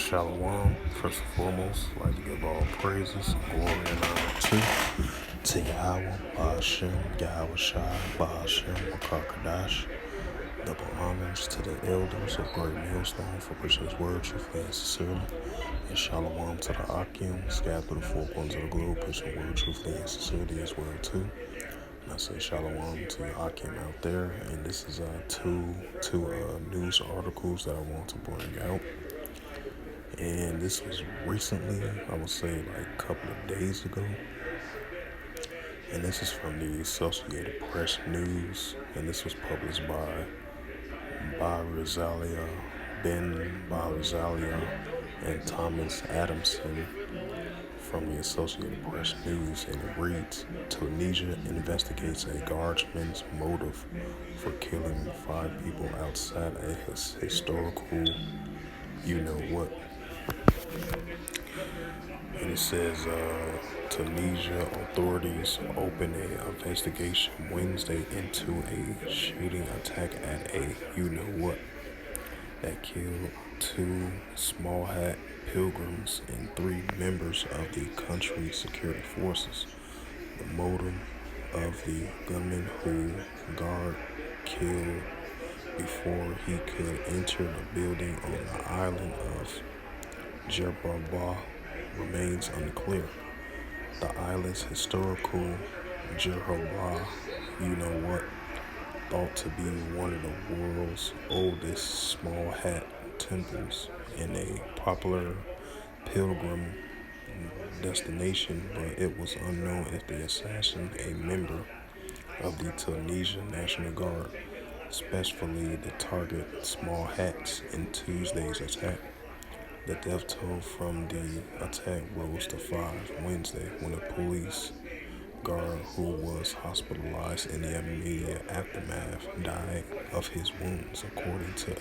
Shalom. First and foremost, I'd like to give all praises, glory, and honor to Yahweh, Ba'ashem, Yahweh Shai, Ba'ashem, Wakakadash. Double honors to the elders of Great Millstone for preaching His word truthfully and sincerely. And shalom to the Akim, scattered through the four corners of the globe, preaching the word truthfully and sincerely as well too. And I say shalom to your Akim out there. And this is two news articles that I want to bring out. And this was recently, I would say like a couple of days ago. And this is from the Associated Press News. And this was published by Rosalia, Ben Rosalia, and Thomas Adamson from the Associated Press News. And it reads, Tunisia investigates a guardsman's motive for killing 5 people outside a historical you-know-what. And it says, Tunisia authorities open an investigation Wednesday into a shooting attack at a you-know-what that killed 2 small hat pilgrims and 3 members of the country's security forces. The motive of the gunman who guard killed before he could enter the building on the island of Jerba remains unclear. The island's historical Jerba, you-know-what, thought to be one of the world's oldest small hat temples and a popular pilgrim destination, but it was unknown if the assassin, a member of the Tunisian National Guard, especially the target small hats in Tuesday's attack. The death toll from the attack rose to 5 Wednesday when a police guard who was hospitalized in the immediate aftermath died of his wounds, according to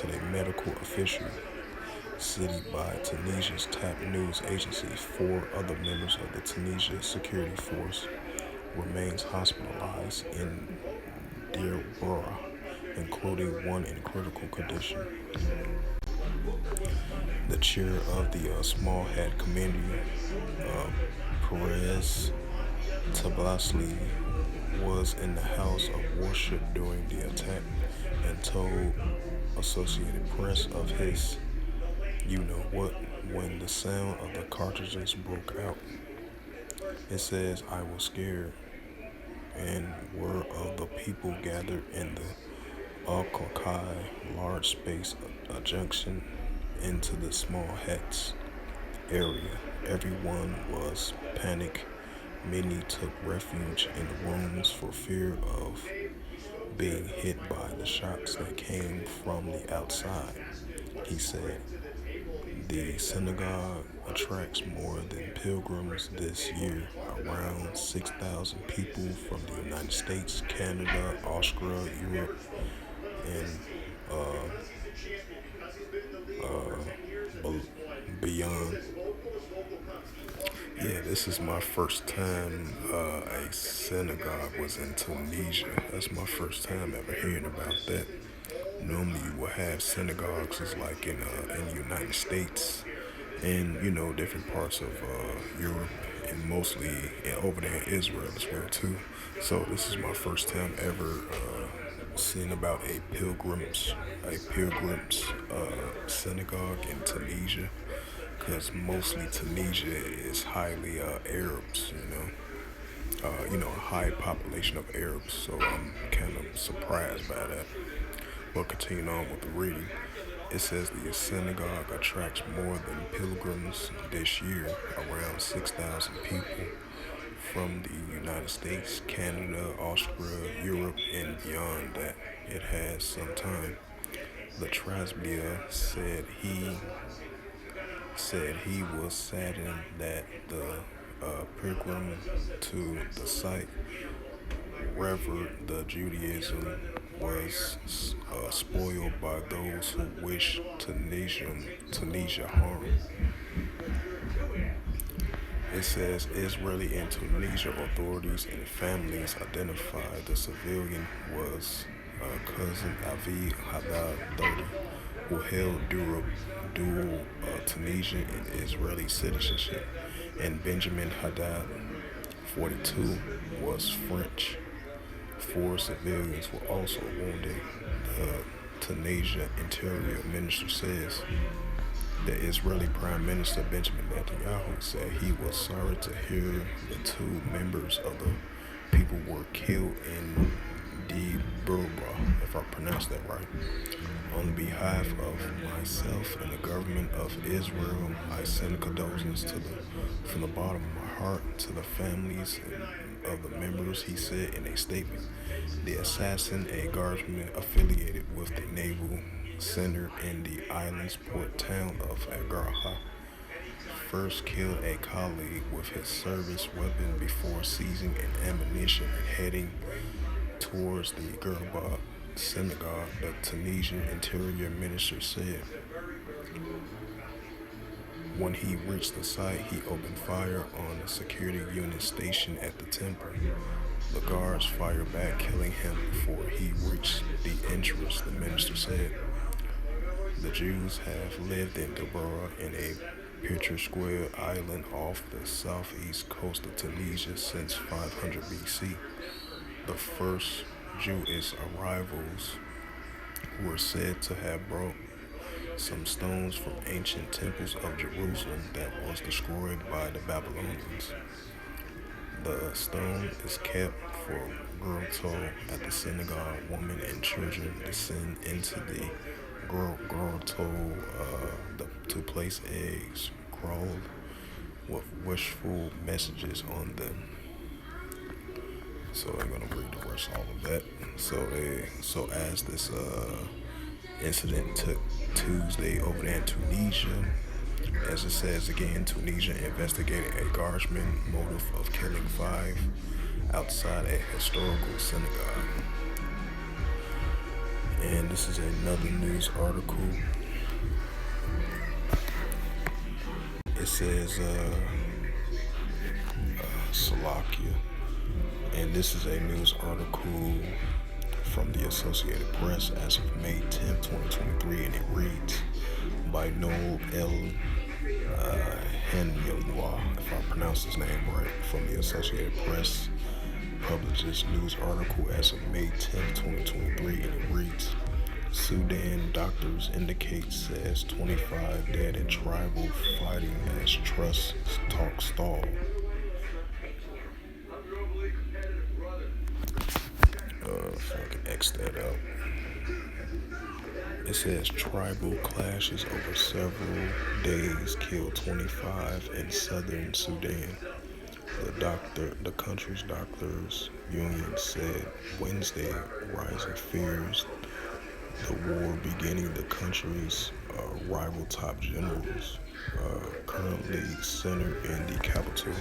the medical official cited by Tunisia's top news agency. 4 other members of the Tunisia security force remains hospitalized in Deir Bora, including 1 in critical condition. The chair of the Small Hat Committee, Perez Tabasli, was in the house of worship during the attack and told Associated Press of his you-know-what when the sound of the cartridges broke out. It says, I was scared, and were of the people gathered in the Al-Qakai large space adjunction into the small hats area. Everyone was panicked. Many took refuge in rooms for fear of being hit by the shots that came from the outside. He said, the synagogue attracts more than pilgrims this year, around 6,000 people from the United States, Canada, Austria, Europe, and beyond. Yeah, this is my first time a synagogue was in Tunisia. That's my first time ever hearing about that. Normally you will have synagogues is like in the United States and different parts of Europe and mostly over there in Israel as well too. So this is my first time ever seeing about a pilgrims synagogue in Tunisia, because mostly Tunisia is highly Arabs, a high population of Arabs, so I'm kind of surprised by that. But continuing on with the reading, it says the synagogue attracts more than pilgrims this year, around 6,000 people from the United States, Canada, Austria, Europe, and beyond that. It has some time. The Trasbia said he was saddened that the pilgrim to the site revered the Judaism was spoiled by those who wish Tunisia harm. It says Israeli and Tunisia authorities and families identified the civilian was cousin Avi Haddad, 30, who held dual Tunisian and Israeli citizenship, and Benjamin Haddad, 42, was French. Four civilians were also wounded. The Tunisia Interior Minister says the Israeli Prime Minister Benjamin Netanyahu said he was sorry to hear the two members of the people were killed in Deburba, if I pronounced that right. On behalf of myself and the government of Israel, I send condolences from the bottom of my heart to the families of the members, he said in a statement. The assassin, a guardsman affiliated with the Naval Center in the island's port town of Agarha, first killed a colleague with his service weapon before seizing an ammunition and heading towards the Gerba synagogue, the Tunisian Interior Minister said. When he reached the site, he opened fire on a security unit stationed at the temple. The guards fired back, killing him before he reached the entrance, the minister said. The Jews have lived in Deborah, in a picturesque island off the southeast coast of Tunisia since 500 BC. The first Jewish arrivals were said to have brought some stones from ancient temples of Jerusalem that was destroyed by the Babylonians. The stone is kept for grotto at the synagogue. Women and children descend into the grotto to place eggs, scrawled with wishful messages on them. So I'm gonna read the rest of all of that. So as this incident took Tuesday over there in Tunisia, as it says again, Tunisia investigated a guardsman motive of killing 5 outside a historical synagogue. And this is another news article. It says Slovakia. And this is a news article from the Associated Press as of May 10, 2023, and it reads by Noel L. Henyonois, if I pronounce his name right, from the Associated Press, published this news article as of May 10, 2023, and it reads, Sudan doctors indicate says 25 dead in tribal fighting as truce talks stall. If I can X that out. It says tribal clashes over several days killed 25 in southern Sudan. The country's doctors union said Wednesday, rising fears the war beginning. The country's rival top generals, currently centered in the capital,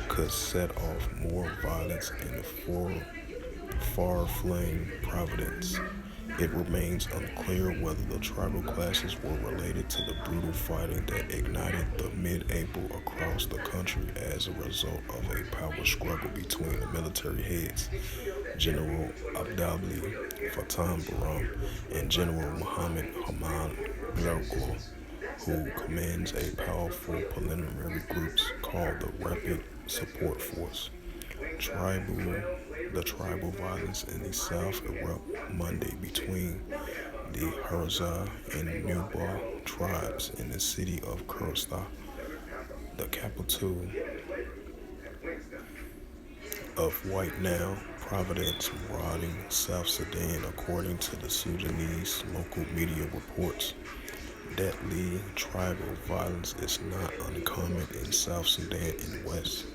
could set off more violence in the far-flung province. It remains unclear whether the tribal clashes were related to the brutal fighting that ignited the mid-April across the country as a result of a power struggle between the military heads, General Abdali Fattah Burhan and General Mohammed Hamdan Dagalo, who commands a powerful paramilitary group called the Rapid Support Force. The tribal violence in the south erupted Monday between the Harza and Nuba tribes in the city of Kursta, the capital of White Nile Province, marauding South Sudan, according to the Sudanese local media reports. Deadly tribal violence is not uncommon in South Sudan and West,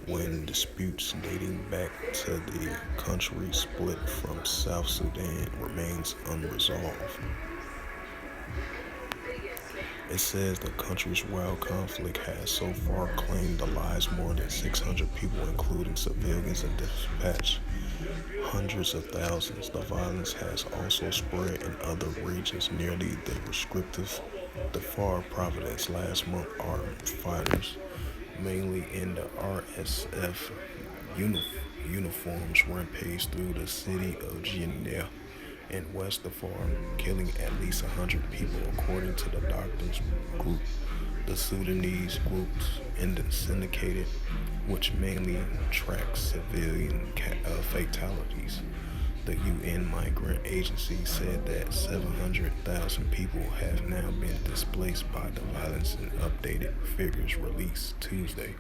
when disputes dating back to the country's split from South Sudan remains unresolved. It says the country's wild conflict has so far claimed the lives more than 600 people, including civilians, and dispatched hundreds of thousands. The violence has also spread in other regions. Nearly the restrictive Darfur province last month, armed fighters, mainly in the RSF uniforms, rampaged through the city of Jinea in West Darfur, killing at least 100 people, according to the doctors group. The Sudanese groups in the syndicated, which mainly tracks civilian fatalities. The UN Migrant Agency said that 700,000 people have now been displaced by the violence in updated figures released Tuesday,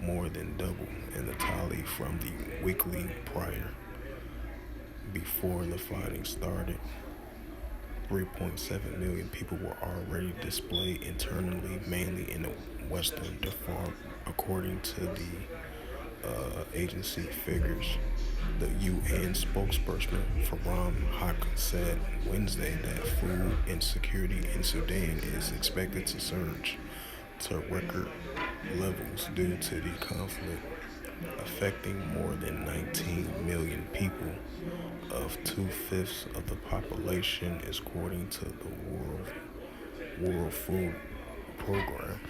more than double in the tally from the weekly prior. Before the fighting started, 3.7 million people were already displaced internally, mainly in the western Darfur, according to the agency figures. The UN spokesperson Farhan Haq said Wednesday that food insecurity in Sudan is expected to surge to record levels due to the conflict affecting more than 19 million people, of two-fifths of the population, is according to the World Food Program.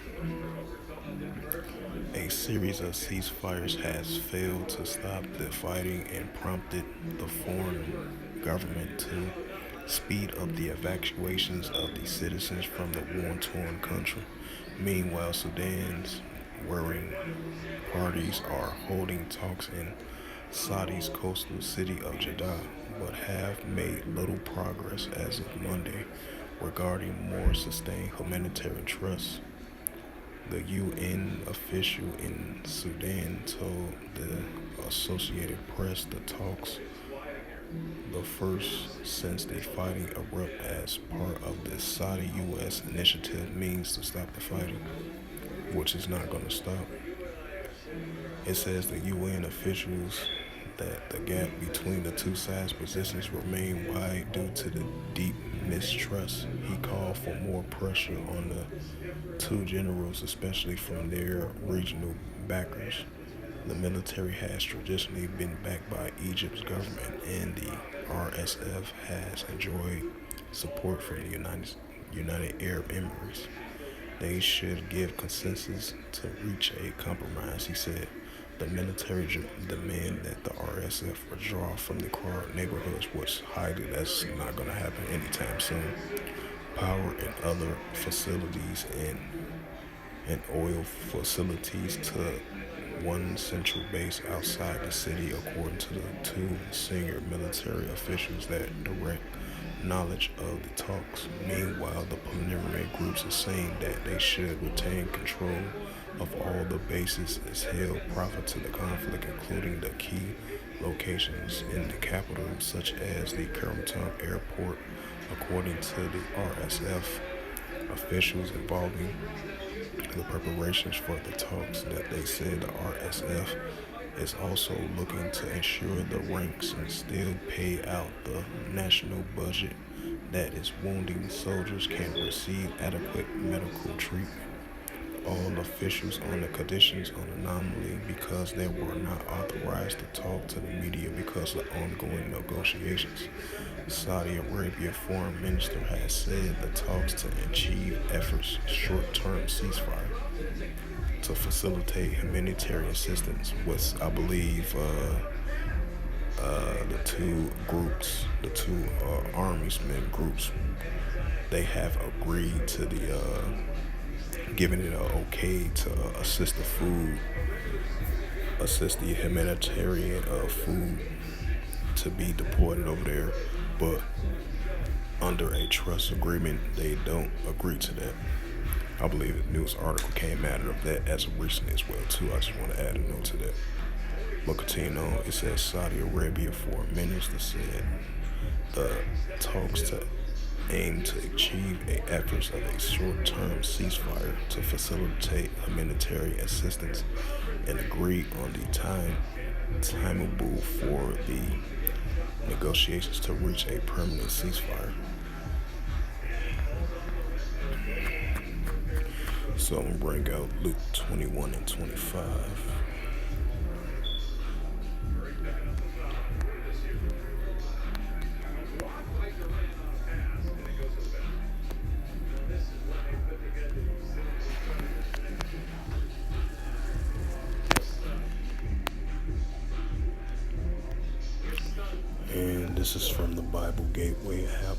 A series of ceasefires has failed to stop the fighting and prompted the foreign government to speed up the evacuations of the citizens from the war-torn country. Meanwhile, Sudan's warring parties are holding talks in Saudi's coastal city of Jeddah, but have made little progress as of Monday regarding more sustained humanitarian truce. The UN official in Sudan told the Associated Press the talks, the first since the fighting erupted as part of the Saudi-US initiative, means to stop the fighting, which is not going to stop. It says the UN officials that the gap between the two sides' positions remain wide due to the deep mistrust. He called for more pressure on the two generals, especially from their regional backers. The military has traditionally been backed by Egypt's government, and the RSF has enjoyed support from the United Arab Emirates. They should give consensus to reach a compromise, he said. The military demand that the RSF withdraw from the crowd neighborhoods, which highly that's not going to happen anytime soon. Power and other facilities and oil facilities to one central base outside the city, according to the two senior military officials that direct knowledge of the talks. Meanwhile, the preliminary groups are saying that they should retain control of all the bases is held prior to the conflict, including the key locations in the capital, such as the Khartoum airport, according to the RSF officials involving the preparations for the talks. That they said the RSF is also looking to ensure the ranks and still pay out the national budget, that is wounding soldiers can receive adequate medical treatment. All officials on the conditions on anomaly because they were not authorized to talk to the media because of ongoing negotiations. Saudi Arabia foreign minister has said the talks to achieve efforts short-term ceasefire to facilitate humanitarian assistance, which I believe the two groups, the two armysmen groups, they have agreed to the giving it a okay to assist the humanitarian food to be deployed over there, but under a trust agreement, they don't agree to that. I believe a news article came out of that as of recently as well too. I just want to add a note to that. But continue on, it says Saudi Arabia foreign minister said the talks to aim to achieve efforts of a short-term ceasefire to facilitate humanitarian assistance and agree on the timetable for the negotiations to reach a permanent ceasefire. So I'm going to bring out Luke 21 and 25. And this This is from the Bible Gateway app,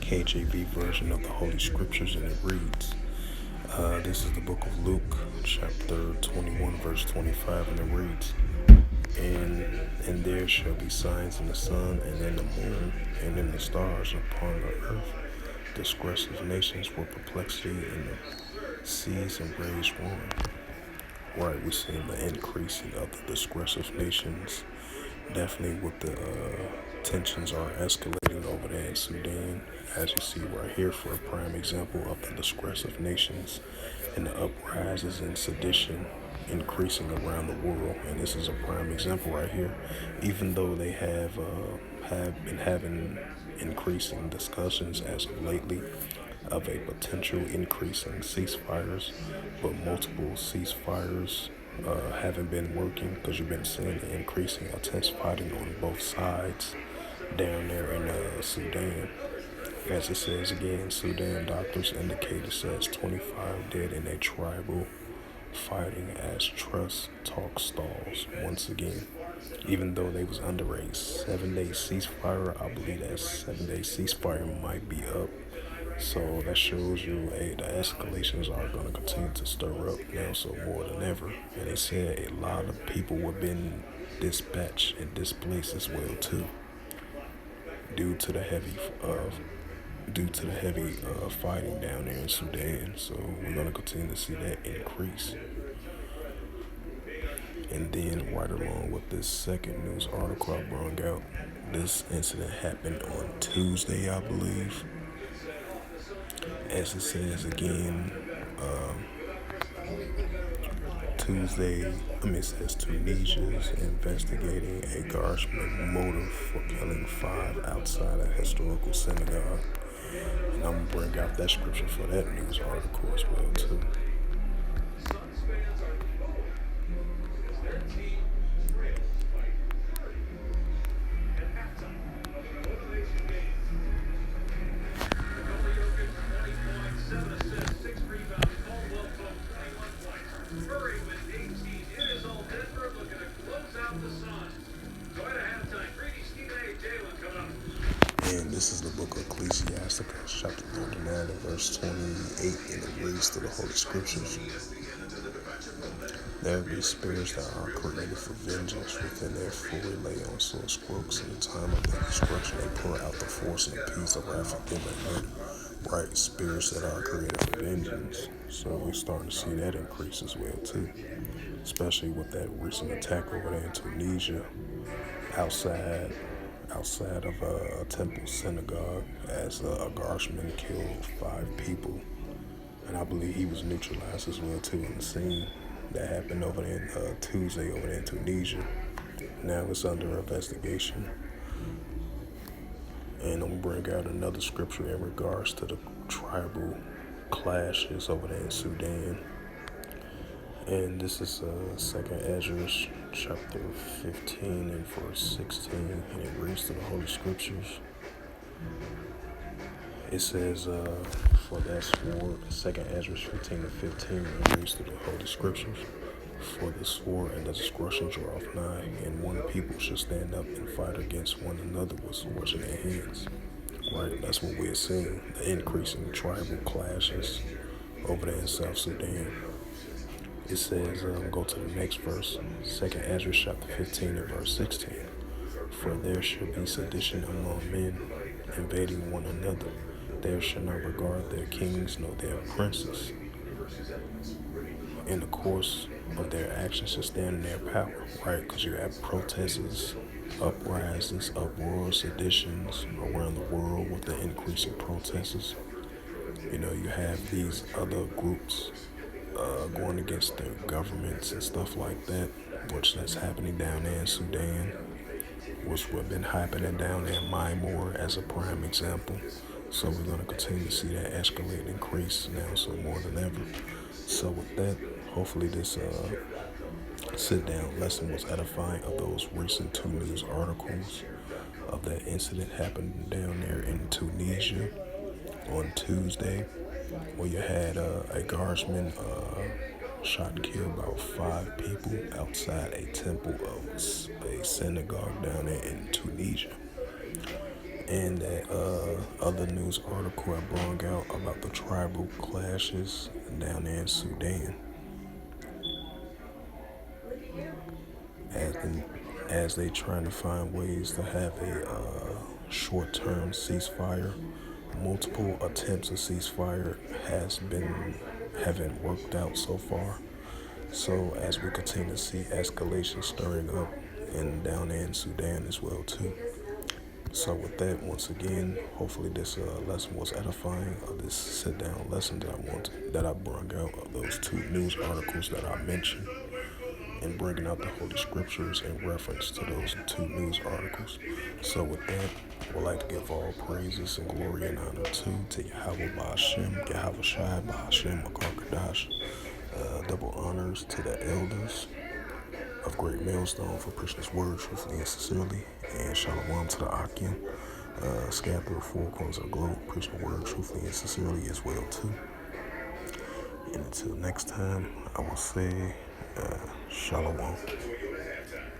KJV version of the Holy Scriptures, and it reads, this is the book of Luke, chapter 21, verse 25, and it reads, and there shall be signs in the sun, and in the moon, and in the stars upon the earth, distress of nations for perplexity in the seas and rage warring. Right, we're seeing the increasing of the distress of nations. Definitely with the tensions are escalating over there in Sudan, as you see right here for a prime example of the distress of nations and the uprises and sedition increasing around the world. And this is a prime example right here, even though they have been having increasing discussions as of lately of a potential increase in ceasefires, but multiple ceasefires haven't been working because you've been seeing the increasing intense fighting on both sides down there in Sudan. As it says again, Sudan doctors indicate it says 25 dead in a tribal fighting as truce talk stalls once again. Even though they was under a 7-day ceasefire, I believe that 7-day ceasefire might be up. So that shows you, hey, the escalations are going to continue to stir up now, so more than ever. And they said a lot of people were being dispatched and displaced as well too, due to the heavy fighting down there in Sudan. So we're going to continue to see that increase. And then right along with this second news article I brought out, this incident happened on Tuesday, I believe. As it says again, it says Tunisia is investigating a guardsman motive for killing 5 outside a historical synagogue. And I'm going to bring out that scripture for that news article as well too. And this is the book of Ecclesiastes, chapter 39, and verse 28, and it reads through the Holy Scriptures. There be spirits that are created for vengeance, within their fully lay on sore strokes. In the time of their destruction, they pour out the force and the peace of wrath of them that murder. Right, spirits that are created for vengeance. So we're starting to see that increase as well too, especially with that recent attack over there in Tunisia, outside of a temple synagogue, as a guardsman killed 5 people, and I believe he was neutralized as well too in the scene. That happened over there Tuesday over there in Tunisia. Now it's under investigation. And I'm going to bring out another scripture in regards to the tribal clashes over there in Sudan. And this is 2nd Ezra chapter 15 and verse 16, and it reads to the Holy Scriptures. It says, for that sword, 2nd Ezra 15 and 15, it reads to the Holy Scriptures. For the sword and the discretion draweth nigh, and one people shall stand up and fight against one another with swords in their hands. Right, that's what we're seeing, the increasing tribal clashes over there in South Sudan. It says, go to the next verse, 2nd Ezra chapter 15 and verse 16. For there shall be sedition among men, invading one another. There shall not regard their kings nor their princes. In the course of their actions shall stand in their power, right? Because you have protests, uprisings, uproars, seditions around the world with the increasing protests. You know, you have these other groups going against their governments and stuff like that, which that's happening down there in Sudan, which would have been happening down there in Myanmar as a prime example. So we're going to continue to see that escalate and increase now, so more than ever. So with that, hopefully this sit-down lesson was edifying of those recent 2 news articles of that incident happening down there in Tunisia on Tuesday, where you had a guardsman shot and killed about 5 people outside a temple of a synagogue down there in Tunisia. And that other news article I brought out about the tribal clashes down there in Sudan, as as they trying to find ways to have a short-term ceasefire. Multiple attempts of ceasefire haven't worked out so far. So as we continue to see escalation stirring up and down there in Sudan as well too. So with that, once again, hopefully this lesson was edifying. This sit-down lesson that I brought out of those two news articles that I mentioned, and bringing out the Holy Scriptures in reference to those two news articles. So with that, I would like to give all praises and glory and honor to Yahweh Ba'Shem, Yahweh Shai Ba'Shem, Makarkadash. Double honors to the elders of Great Millstone for preaching His word truthfully and sincerely, and shalom to the Akim, scattered through the four corners of the globe, preaching the word truthfully and sincerely as well too. And until next time, I will say shalom.